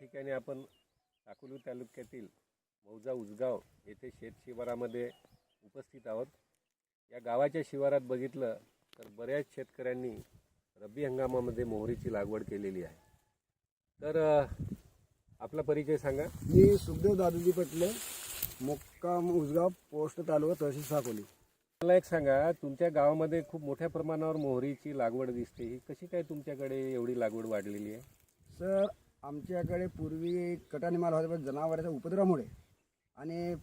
ठिकाणी आपण अकोला तालुक्यातील मौजा उजगाव येथे शेत शिवारामध्ये उपस्थित आहोत। या गावाच्या शिवारात बघितलं तर बऱ्याच शेतकऱ्यांनी रब्बी हंगामामध्ये मोहरीची लागवड केलेली आहे। तर आपला परिचय सांगा। मी सुखदेव दादूजी पटले, मुक्काम उजगाव, पोस्ट तालुका तहसील साकोली। मला एक सांगा, तुमच्या गावामध्ये खूप मोठ्या प्रमाणावर मोहरीची लागवड दिसते, ही कशी काय तुमच्याकडे एवढी लागवड वाढलेली आहे? सर, आमच्याकडे पूर्वी कटाने माल होता, पण जनावरांच्या उपद्रवामुळे आणि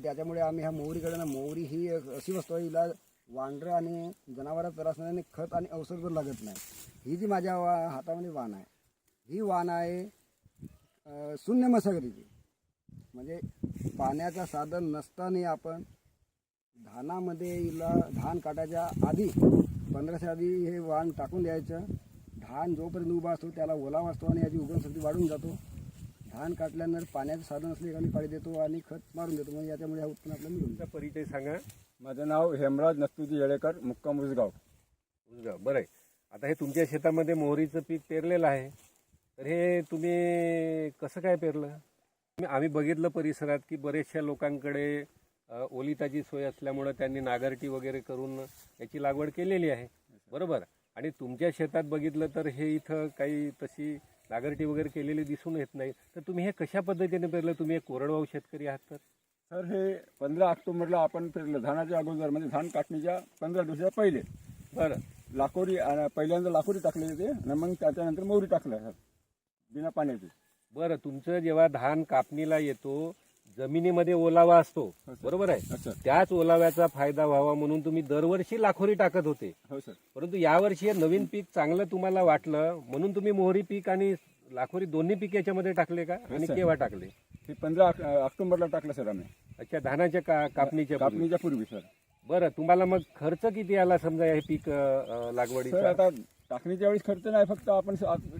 त्याच्यामुळे आम्ही ह्या मोहरीकडे मोहरी ही अशी वस्तू आहे, हिला वांढरं आणि जनावरांचा त्रास नाही आणि खत आणि औषध पण लागत नाही। ही जी माझ्या हातामध्ये वाण आहे, ही वाण आहे शून्य मशागतीची, म्हणजे पाण्याचं साधन नसताना आपण धानामध्ये हिला धान काटायच्या आधी 15 आधी हे वाण टाकून द्यायचं। धान जोपर्यंत उभा असतो त्याला ओलावा असतो आणि याची उगवणशक्ती वाढून जातो। धान काटल्यानंतर पाण्याचं साधन असले एखादी काळी देतो आणि खत मारून देतो, म्हणजे याच्यामुळे हा उत्पन्न आपल्याला मिळून तुमचा परिचय सांगा। माझं नाव हेमराज नस्तुजी येळेकर, मुक्काम उजगाव। उजगाव, बरं आहे। आता हे तुमच्या शेतामध्ये मोहरीचं पीक पेरलेलं आहे, तर हे तुम्ही कसं काय पेरलं? आम्ही बघितलं परिसरात की बरेचशा लोकांकडे ओलिताची सोय असल्यामुळे त्यांनी नागरटी वगैरे करून याची लागवड केलेली आहे, बरोबर? आणि तुमच्या शेतात बघितलं तर हे इथं काही तशी नागरटी वगैरे केलेली दिसून येत नाही, तर तुम्ही हे कशा पद्धतीने पेरलं? तुम्ही एक कोरडवाहू शेतकरी आहात तर? सर, हे 15 ऑक्टोबरला आपण पेरलं, धानाच्या अगोदर, म्हणजे धान काटणीच्या 15 दिवसा पहिले। बरं, लाकोरी पहिल्यांदा लाकोरी टाकली होती आणि मग त्याच्यानंतर मोहरी टाकलं सर, बिना पाण्याची। बरं, तुमचं जेव्हा धान कापणीला येतो जमिनीमध्ये ओलावा असतो, बरोबर आहे? अच्छा, त्याच ओलाव्याचा फायदा व्हावा म्हणून तुम्ही दरवर्षी लाखोरी टाकत होते, हो सर। परंतु यावर्षी हे नवीन पीक चांगलं तुम्हाला वाटलं म्हणून तुम्ही मोहरी पीक आणि लाखोरी दोन्ही पीक याच्यामध्ये टाकले का? आणि सर. केव्हा टाकले? हे 15 ऑक्टोबरला टाकलं सर आम्ही, अच्छा, धानाच्या कापणीच्या पूर्वी. कापणीच्या पूर्वी सर। बरं, तुम्हाला मग खर्च किती आला समजा हे पीक सर, लागवडीचा? आता टाकणीच्या वेळेस खर्च नाही, फक्त आपण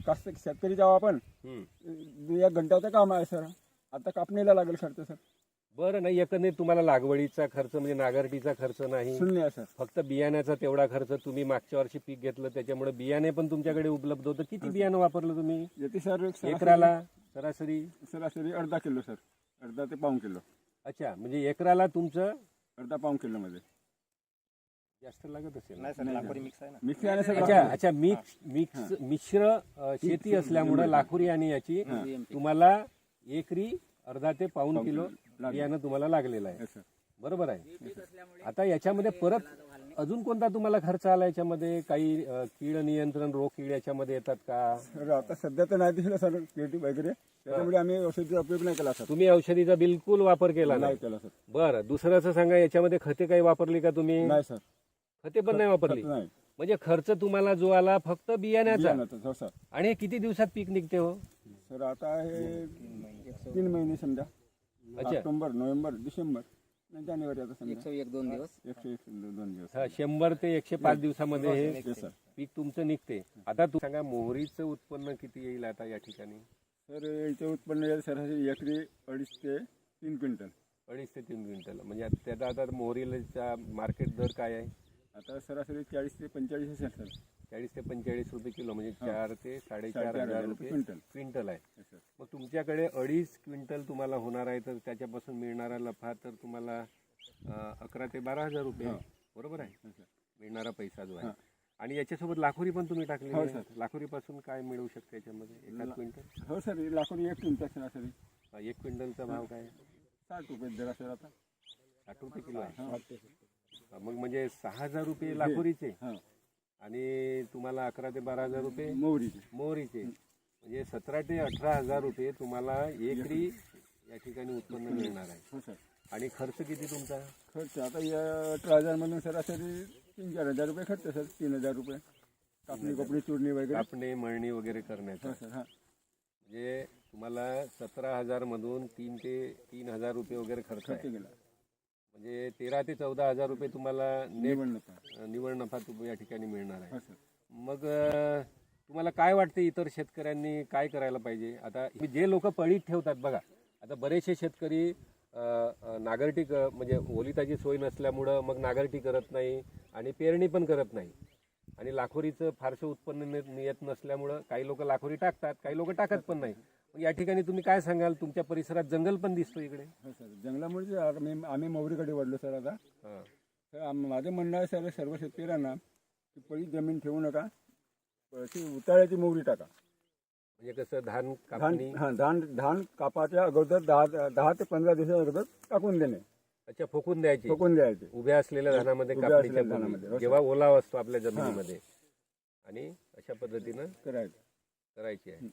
कास्त शेतकरी जेव्हा आपण 1 घंट्याचं काम आहे सर। आता कापणीला लागेल खर्च सर। बरं, नाही एकंदरीत तुम्हाला लागवडीचा खर्च म्हणजे नागरटीचा खर्च नाही, शून्य आहे सर। फक्त बियाण्याचा तेवढा खर्च। तुम्ही मागच्या वर्षी पीक घेतलं त्याच्यामुळे बियाणे पण तुमच्याकडे उपलब्ध होतं। किती बियाणं वापरलं तुम्ही येते सर एकराला? सरासरी अर्धा किलो सर, अर्धा ते पाऊण किलो। अच्छा, म्हणजे एकराला तुमचं अर्धा पाऊण किलो मध्ये जास्त लागत असेल? मिक्स आहे ना सर। अच्छा अच्छा, मिश्र शेती असल्यामुळे लाखोरी आणि याची तुम्हाला एकरी अर्धा ते पाऊण किलो बियाणं तुम्हाला लागलेलं आहे, बरोबर आहे? आता याच्यामध्ये परत अजून कोणता तुम्हाला खर्च आला? याच्यामध्ये काही कीड नियंत्रण, रोग कीड याच्यामध्ये येतात का? सर, आता सध्या तर नाही दिसलं सर पेटी वगैरे, त्याच्यामुळे आम्ही औषधीचा उपयोग नाही केला सर। तुम्ही औषधीचा बिलकुल वापर केला नाही केला सर। बरं, दुसरं सांगा, याच्यामध्ये खते काही वापरली का तुम्ही? नाही सर, खते पण नाही वापरली? नाही। म्हणजे खर्च तुम्हाला जो आला फक्त बियाण्याचा। हो सर। आणि हे किती दिवसात पीक निघते हो? सर, आता हे 3 महिने समजा, ऑक्टोबर, नोव्हेंबर, डिसेंबर, जानेवारी, आता समजा 101-2 दिवस। 101-2 दिवस। 100 ते 105 दिवसामध्ये हे Yes, sir. पीक तुमचं निघते। आता तू सांगा, मोहरीचं उत्पन्न किती येईल आता या ठिकाणी? सर, याचं उत्पन्न येईल सरासरी एकरी 2.5 ते 3 क्विंटल। 2.5 ते 3 क्विंटल, म्हणजे त्याचा आता मोहरीचा मार्केट दर काय आहे? आता सरासरी 40 ते 45 असेल सर। 40 ते 45 रुपये किलो, म्हणजे 4 ते 4.5 हजार रुपये क्विंटल आहे। Yes, sir. मग तुमच्याकडे 2.5 क्विंटल तुम्हाला होणार आहे, तर त्याच्यापासून मिळणारा नफा तर तुम्हाला 11 ते 12 हजार रुपये, बरोबर आहे? Yes, sir. मिळणारा पैसा जो आहे। आणि याच्यासोबत लाखोरी पण तुम्ही टाकली हो, आहे। सर. लाखोरीपासून काय मिळू शकतं याच्यामध्ये एका क्विंटल? हो सर, लाखोरी 1 क्विंटल सरासरी 1 क्विंटलचा भाव काय? 60 रुपये जरा सर। आता 60 रुपये किलो आहे। हा, मग म्हणजे 6,000 रुपये लाखोरीचे हा. आणि तुम्हाला 11 ते 12 हजार रुपये मोहरीची। मोहरीचे, म्हणजे 17 ते 18 हजार रुपये तुम्हाला एकरी या ठिकाणी उत्पन्न मिळणार आहे। हो सर। आणि खर्च किती तुमचा? खर्च आता या 18,000 मधून सरासरी 3-4 हजार रुपये खर्च सर। 3,000 रुपये कापणी कोपणी चुरणी वगैरे, कापणे मळणी वगैरे करण्याचा, हो सर। हा, म्हणजे तुम्हाला 17,000 मधून 3 ते 3 हजार रुपये वगैरे खर्च आहे, गेला, म्हणजे 13 ते 14 हजार रुपये तुम्हाला निवडणूक निव्वळ नफा या ठिकाणी मिळणार आहे। हो सर। मग तुम्हाला काय वाटते इतर शेतकऱ्यांनी काय करायला पाहिजे? आता जे लोक पडीत ठेवतात बघा, आता बरेचसे शेतकरी नागरटी म्हणजे ओलिताची सोय नसल्यामुळं मग नागरटी करत नाही आणि पेरणी पण करत नाही, आणि लाखोरीचं फारसं उत्पन्न येत नसल्यामुळं काही लोक लाखोरी टाकतात, काही लोक टाकत पण नाही। या ठिकाणी तुम्ही काय सांगाल? तुमच्या परिसरात जंगल पण दिसतो इकडे. हो सर, जंगलामुळे आम्ही मोहरीकडे वळलो सर आता. हां. तर माझं म्हणणं आहे सर, सर्व शेतकऱ्यांना की पडी जमीन ठेवू नका, अशी उताळ्याची मोहरी टाका. म्हणजे कसं धान धान कापणी? धान कापाच्या अगोदर 10 ते 15 दिवसा अगोदर टाकून देणे, अच्छा, फोकून द्यायची ठोकून द्यायचे. उभ्या असलेल्या धानामध्ये, उभ्या कापणीच्या असलेल्या धानामध्ये. पूर्वी, हो, जेव्हा ओलावा असतो आपल्या जमिनीमध्ये, आणि अशा पद्धतीनं करायचं. करायची आहे.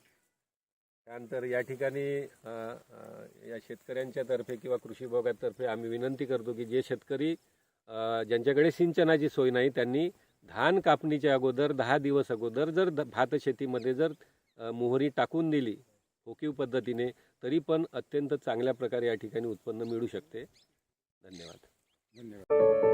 त्यानंतर या ठिकाणी या शेतकऱ्यांच्या तर्फे किंवा कृषी विभागातर्फे आम्ही विनंती करतो की जे शेतकरी ज्यांच्याकडे सिंचनाची सोय नाही त्यांनी धान कापणीच्या अगोदर 10 दिवस अगोदर जर भात शेतीमध्ये जर मोहरी टाकून दिली फोकीव पद्धतीने, तरी पण अत्यंत चांगल्या प्रकारे या ठिकाणी उत्पन्न मिळू शकते. धन्यवाद. धन्यवाद.